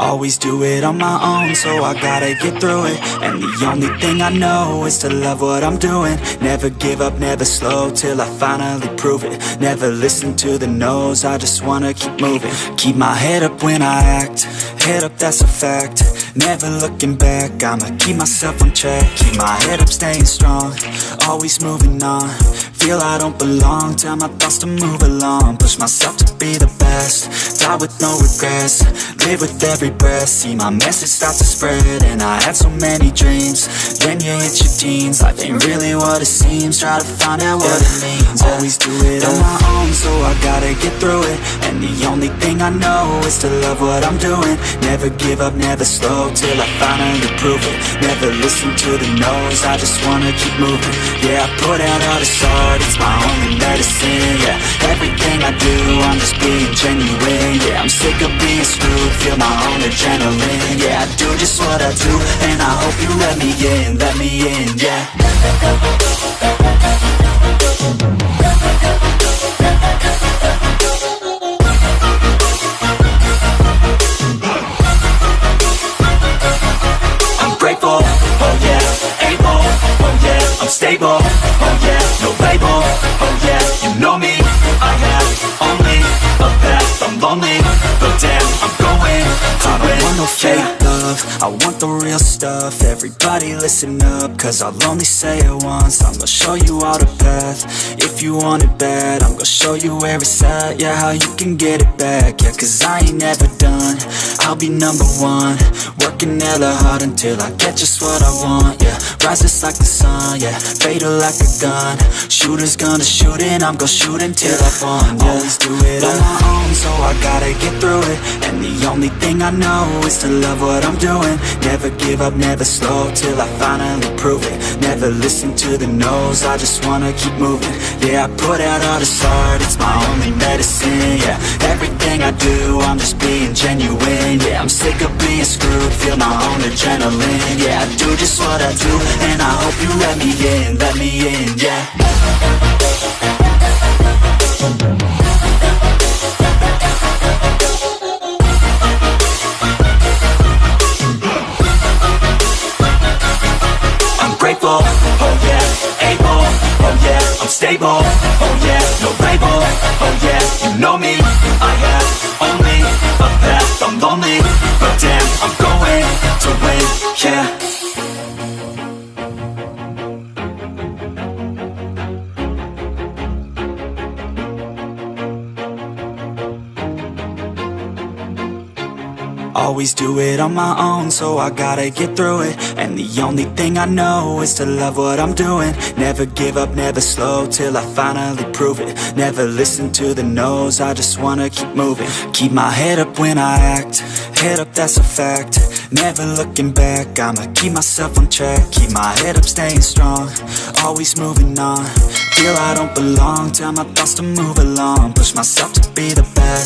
Always do it on my own, so I gotta get through it. And the only thing I know is to love what I'm doing. Never give up, never slow, till I finally prove it. Never listen to the no's, I just wanna keep moving. Keep my head up when I act, head up, that's a fact. Never looking back, I'ma keep myself on track. Keep my head up, staying strong, always moving on. Feel I don't belong, tell my thoughts to move along. Push myself to be the best, die with no regrets. Live with every breath, see my message start to spread. And I had so many dreams, then you hit your teens. Life ain't really what it seems, try to find out what it means. Always do it on my own, so I gotta get through it. And the only thing I know is to love what I'm doing. Never give up, never slow, till I finally prove it. Never listen to the no's, I just wanna keep moving. Yeah, I put out all this art, it's my only medicine. Yeah, everything I do, I'm just being genuine. Yeah, I'm sick of being screwed, feel my own adrenaline. Yeah, I do just what I do, and I hope you let me in, yeah. I'm grateful, oh yeah, able, oh yeah, I'm stable, oh yeah, no label, oh yeah, you know me, I have only a path, I'm lonely, but damn, I'm going to win. I don't want no fake love, I want the real stuff. Everybody listen up, cause I'll only say it once. I'm gonna show you all the path, if you want it bad. I'm gonna show you where it's at, yeah, how you can get it back. Yeah, cause I ain't never done, I'll be number one. Working hella hard until I get just what I want, yeah. Rises like the sun, yeah, fatal like a gun. Shooter's gonna shoot and I'm gonna shoot until I won, yeah. Always do it on my own, so I gotta get through it. And the only thing I know is to love what I'm doing. Never give up, never slow, till I finally prove it. Never listen to the no's, I just wanna keep moving. Yeah, I put out all this art, it's my only medicine. Yeah, everything I do, I'm just being genuine. Yeah, I'm sick of being screwed, feel my own adrenaline. Yeah, I do just what I do, and I hope you let me in, yeah. Grateful, oh yeah, able, oh yeah, I'm stable, oh yeah, no label, oh yeah, you know me, I have only a path, I'm lonely, but damn, I'm going to win, yeah. Always do it on my own, so I gotta get through it. And the only thing I know is to love what I'm doing. Never give up, never slow, till I finally prove it. Never listen to the no's, I just wanna keep moving. Keep my head up when I act, head up, that's a fact. Never looking back, I'ma keep myself on track. Keep my head up, staying strong, always moving on. Feel I don't belong, tell my thoughts to move along. Push myself to be the best,